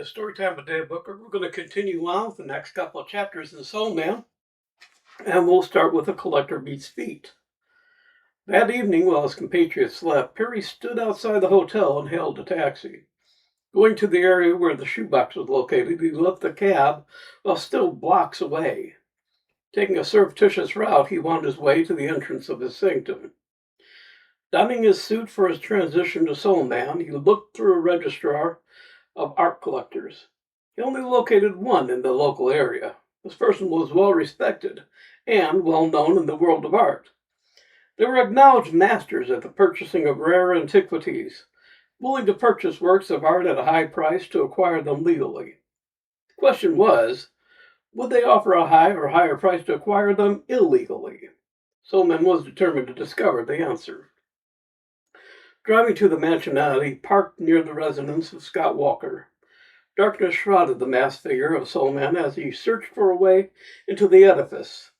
Storytime with Dave Booker. We're going to continue on with the next couple of chapters in Soleman, and we'll start with A Collector Meets Feet. That evening, while his compatriots slept, Perry stood outside the hotel and hailed a taxi. Going to the area where the shoebox was located, he left the cab while still blocks away. Taking a surreptitious route, he wound his way to the entrance of his sanctum. Donning his suit for his transition to Soleman, he looked through a registrar of art collectors. He only located one in the local area. This person was well respected and well known in the world of art. They were acknowledged masters at the purchasing of rare antiquities, willing to purchase works of art at a high price to acquire them legally. The question was, would they offer a high or higher price to acquire them illegally? Soleman was determined to discover the answer. Driving to the mansionette, he parked near the residence of Scott Walker. Darkness shrouded the masked figure of Soleman as he searched for a way into the edifice.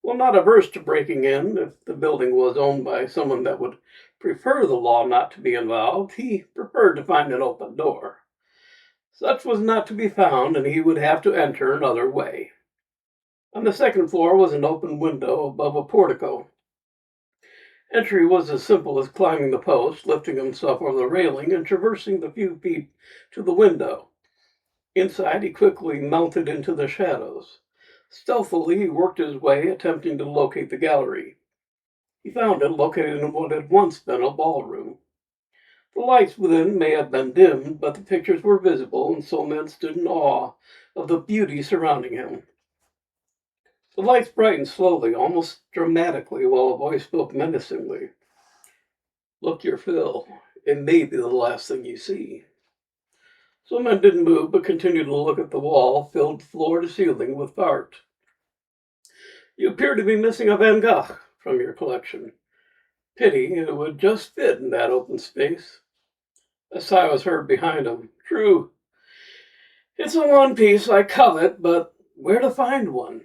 While not averse to breaking in, if the building was owned by someone that would prefer the law not to be involved, he preferred to find an open door. Such was not to be found, and he would have to enter another way. On the second floor was an open window above a portico. Entry was as simple as climbing the post, lifting himself over the railing, and traversing the few feet to the window. Inside, he quickly melted into the shadows. Stealthily, he worked his way, attempting to locate the gallery. He found it located in what had once been a ballroom. The lights within may have been dimmed, but the pictures were visible, and Soleman stood in awe of the beauty surrounding him. The lights brightened slowly, almost dramatically, while a voice spoke menacingly. "Look your fill. It may be the last thing you see." Soleman didn't move, but continued to look at the wall, filled floor to ceiling with art. "You appear to be missing a Van Gogh from your collection. Pity, it would just fit in that open space." A sigh was heard behind him. "True. It's a one piece I covet, but where to find one?"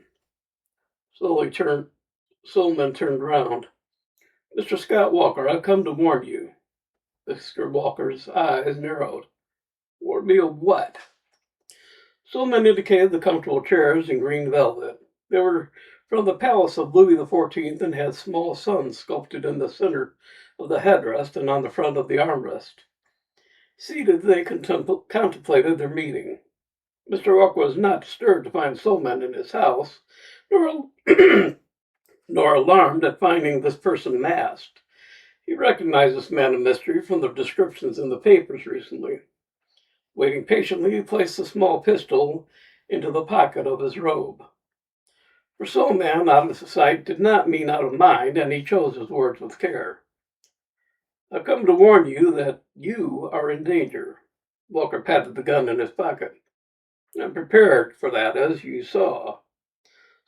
Soleman turned round. "Mr. Scott Walker, I've come to warn you." Mr. Walker's eyes narrowed. "Warn me of what?" Soleman indicated the comfortable chairs in green velvet. They were from the palace of Louis XIV and had small suns sculpted in the center of the headrest and on the front of the armrest. Seated, they contemplated their meeting. Mr. Walker was not disturbed to find Soleman in his house, nor alarmed at finding this person masked. He recognized this man of mystery from the descriptions in the papers recently. Waiting patiently, he placed the small pistol into the pocket of his robe. For Soleman, out of sight did not mean out of mind, and he chose his words with care. "I've come to warn you that you are in danger." Walker patted the gun in his pocket. "I'm prepared for that, as you saw."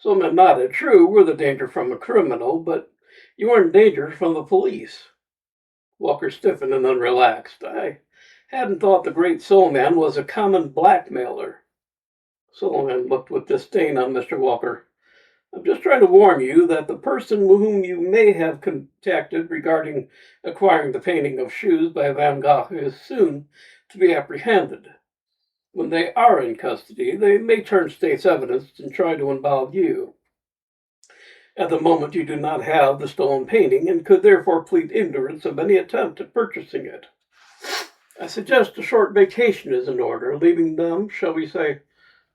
Soleman nodded. "True, we're the danger from a criminal, but you are in danger from the police." Walker stiffened and then relaxed. "I hadn't thought the great Soleman was a common blackmailer." Soleman looked with disdain on Mr. Walker. "I'm just trying to warn you that the person whom you may have contacted regarding acquiring the painting of shoes by Van Gogh is soon to be apprehended. When they are in custody, they may turn state's evidence and try to involve you. At the moment, you do not have the stolen painting and could therefore plead ignorance of any attempt at purchasing it. I suggest a short vacation is in order, leaving them, shall we say,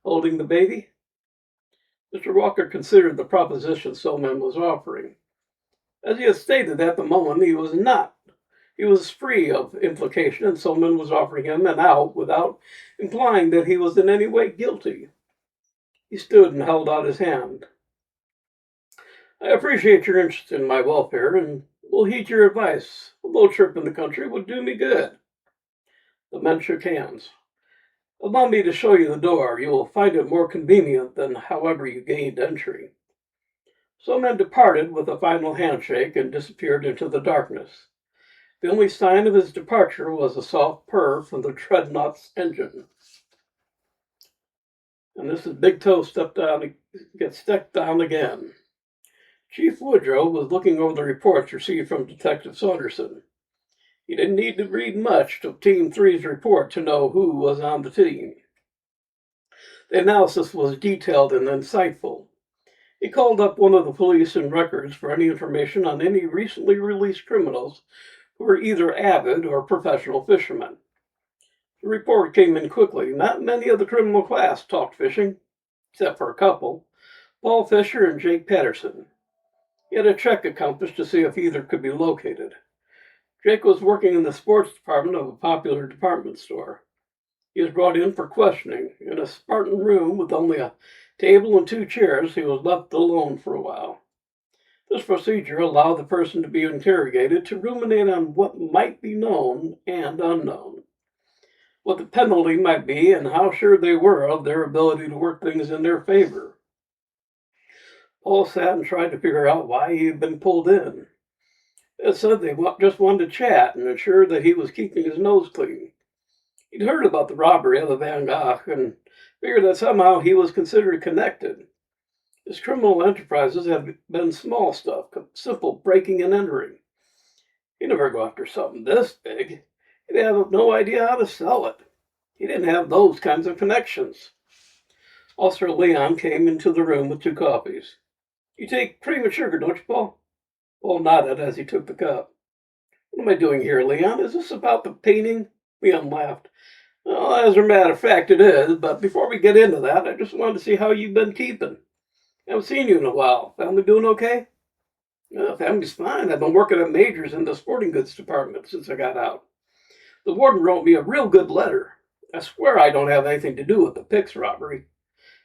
holding the baby." Mr. Walker considered the proposition Soleman was offering. As he had stated at the moment, he was not. He was free of implication, and Soleman was offering him an out without implying that he was in any way guilty. He stood and held out his hand. "I appreciate your interest in my welfare, and will heed your advice. A little trip in the country would do me good." The men shook hands. "Allow me to show you the door. You will find it more convenient than however you gained entry." Soleman departed with a final handshake and disappeared into the darkness. The only sign of his departure was a soft purr from the dreadnought's engine. And this is Big Toe gets stepped down again. Chief Woodrow was looking over the reports received from Detective Saunderson. He didn't need to read much of Team Three's report to know who was on the team. The analysis was detailed and insightful. He called up one of the police and records for any information on any recently released criminals who were either avid or professional fishermen. The report came in quickly. Not many of the criminal class talked fishing, except for a couple, Paul Fisher and Jake Patterson. He had a check accomplished to see if either could be located. Jake was working in the sports department of a popular department store. He was brought in for questioning. In a Spartan room with only a table and 2 chairs, he was left alone for a while. This procedure allowed the person to be interrogated to ruminate on what might be known and unknown, what the penalty might be, and how sure they were of their ability to work things in their favor. Paul sat and tried to figure out why he had been pulled in. It said they just wanted to chat and ensure that he was keeping his nose clean. He'd heard about the robbery of the Van Gogh and figured that somehow he was considered connected. His criminal enterprises had been small stuff, simple breaking and entering. He'd never go after something this big. He'd have no idea how to sell it. He didn't have those kinds of connections. Officer Leon came into the room with 2 coffees. You take cream and sugar, don't you, Paul? Paul nodded as he took the cup. What am I doing here, Leon? Is this about the painting? Leon laughed. Well, as a matter of fact, it is, but before we get into that, I just wanted to see how you've been keeping. I haven't seen you in a while. Family doing okay? Family's fine. I've been working at Major's in the sporting goods department since I got out. The warden wrote me a real good letter. I swear I don't have anything to do with the Pix robbery.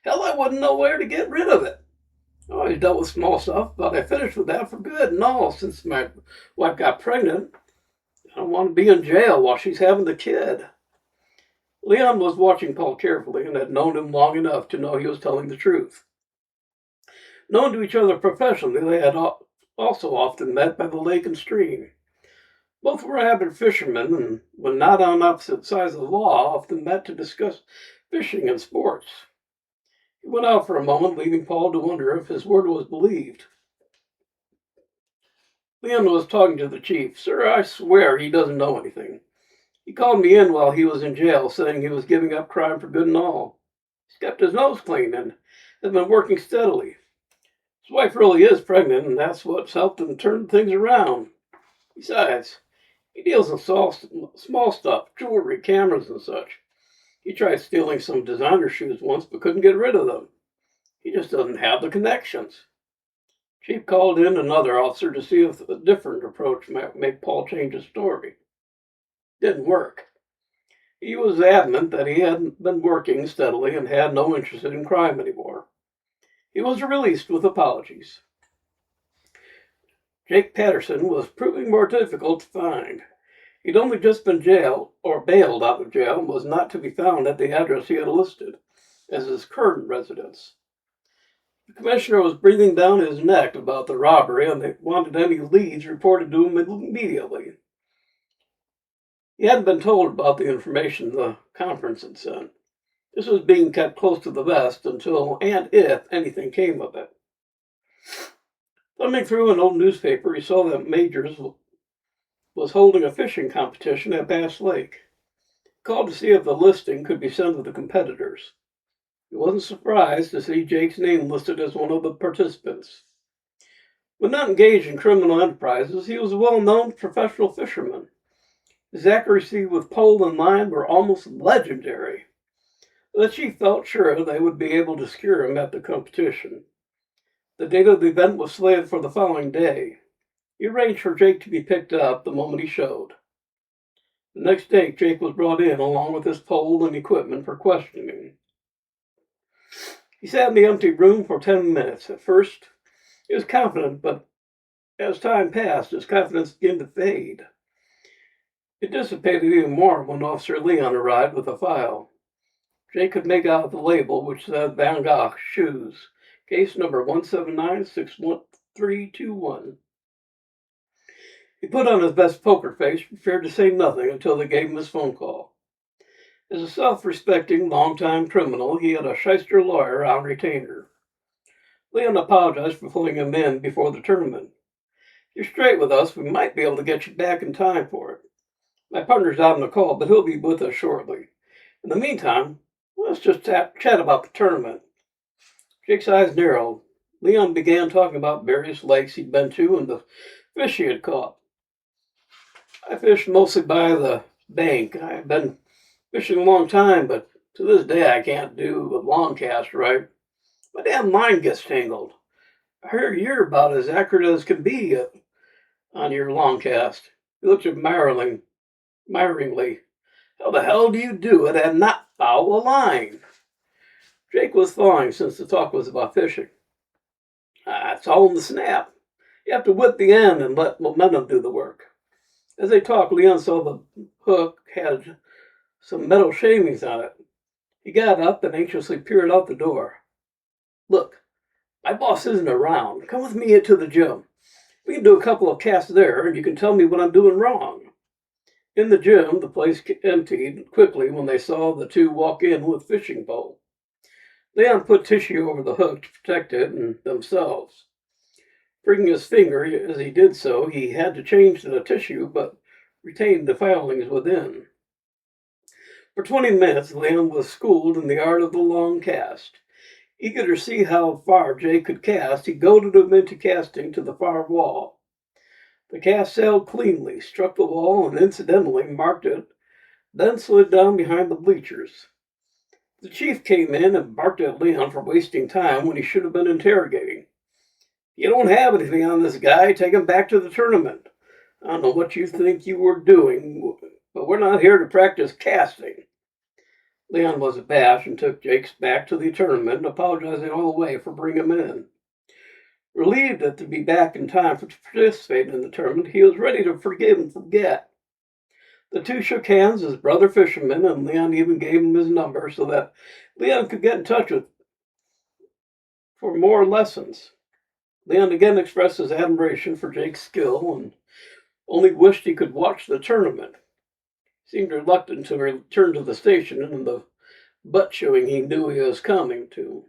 Hell, I wouldn't know where to get rid of it. I always dealt with small stuff, but I finished with that for good and all since my wife got pregnant. I don't want to be in jail while she's having the kid. Leon was watching Paul carefully and had known him long enough to know he was telling the truth. Known to each other professionally, they had also often met by the lake and stream. Both were avid fishermen and, when not on opposite sides of the law, often met to discuss fishing and sports. He went out for a moment, leaving Paul to wonder if his word was believed. Leon was talking to the chief. Sir, I swear he doesn't know anything. He called me in while he was in jail, saying he was giving up crime for good and all. He's kept his nose clean and has been working steadily. His wife really is pregnant, and that's what's helped him turn things around. Besides, he deals in small stuff, jewelry, cameras, and such. He tried stealing some designer shoes once, but couldn't get rid of them. He just doesn't have the connections. Chief called in another officer to see if a different approach might make Paul change his story. Didn't work. He was adamant that he hadn't been working steadily and had no interest in crime anymore. He was released with apologies. Jake Patterson was proving more difficult to find. He'd only just been bailed out of jail and was not to be found at the address he had listed as his current residence. The commissioner was breathing down his neck about the robbery, and they wanted any leads reported to him immediately. He hadn't been told about the information the conference had sent. This was being kept close to the vest until and if anything came of it. Thumbing through an old newspaper, he saw that Majors was holding a fishing competition at Bass Lake. He called to see if the listing could be sent to the competitors. He wasn't surprised to see Jake's name listed as one of the participants. When not engaged in criminal enterprises, he was a well-known professional fisherman. His accuracy with pole and line were almost legendary. The chief felt sure they would be able to secure him at the competition. The date of the event was slated for the following day. He arranged for Jake to be picked up the moment he showed. The next day, Jake was brought in along with his pole and equipment for questioning. He sat in the empty room for 10 minutes. At first, he was confident, but as time passed, his confidence began to fade. It dissipated even more when Officer Leon arrived with a file. Jake could make out the label, which said Van Gogh Shoes, case number 179-61321. He put on his best poker face, prepared to say nothing until they gave him his phone call. As a self-respecting, long-time criminal, he had a shyster lawyer on retainer. Leon apologized for pulling him in before the tournament. If you're straight with us, we might be able to get you back in time for it. My partner's out on the call, but he'll be with us shortly. In the meantime, let's just chat about the tournament. Jake's eyes narrowed. Leon began talking about various lakes he'd been to and the fish he had caught. I fished mostly by the bank. I've been fishing a long time, but to this day I can't do a long cast right. My damn line gets tangled. I heard you're about as accurate as can be on your long cast. He looked admiringly. How the hell do you do it and not foul a line? Jake was thawing since the talk was about fishing. It's all in the snap. You have to whip the end and let momentum do the work. As they talked, Leon saw the hook had some metal shavings on it. He got up and anxiously peered out the door. Look, my boss isn't around. Come with me into the gym. We can do a couple of casts there, and you can tell me what I'm doing wrong. In the gym, the place emptied quickly when they saw the two walk in with fishing pole. Leon put tissue over the hook to protect it and themselves. Pricking his finger as he did so, he had to change the tissue, but retained the filings within. For 20 minutes, Leon was schooled in the art of the long cast. Eager to see how far Jake could cast, he goaded him into casting to the far wall. The cast sailed cleanly, struck the wall, and incidentally marked it, then slid down behind the bleachers. The chief came in and barked at Leon for wasting time when he should have been interrogating. You don't have anything on this guy. Take him back to the tournament. I don't know what you think you were doing, but we're not here to practice casting. Leon was abashed and took Jake's back to the tournament, apologizing all the way for bringing him in. Relieved to be back in time to participate in the tournament, he was ready to forgive and forget. The two shook hands as brother fishermen, and Leon even gave him his number so that Leon could get in touch with for more lessons. Leon again expressed his admiration for Jake's skill and only wished he could watch the tournament. He seemed reluctant to return to the station and the butt-chewing he knew he was coming to.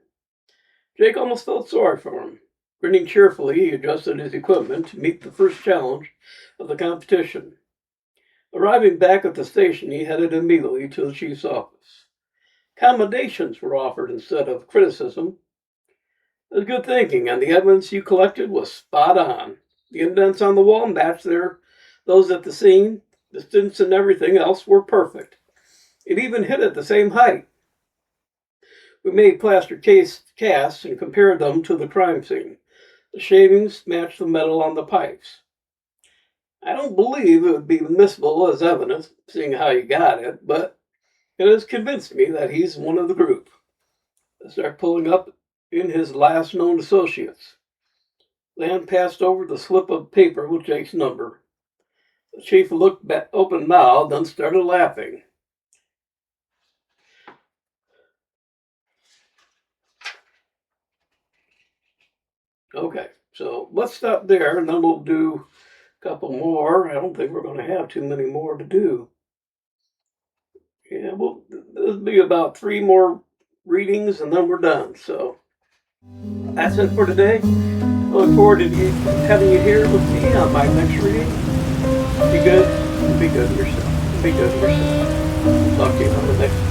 Jake almost felt sorry for him. Grinning cheerfully, he adjusted his equipment to meet the first challenge of the competition. Arriving back at the station, he headed immediately to the chief's office. Commendations were offered instead of criticism. It was good thinking, and the evidence you collected was spot on. The indents on the wall matched those at the scene. Distance and everything else were perfect. It even hit at the same height. We made plaster casts and compared them to the crime scene. The shavings matched the metal on the pipes. I don't believe it would be admissible as evidence, seeing how you got it, but it has convinced me that he's one of the group. Let's start pulling up in his last known associates. Leon passed over the slip of paper with Jake's number. The chief looked back, open-mouthed, then started laughing. Okay, so let's stop there, and then we'll do a couple more. I don't think we're going to have too many more to do. Yeah, well, there'll be about 3 more readings, and then we're done. So that's it for today. I look forward to having you here with me on my next reading. Be good, and be good to yourself. Be good to yourself. Talk to you on the next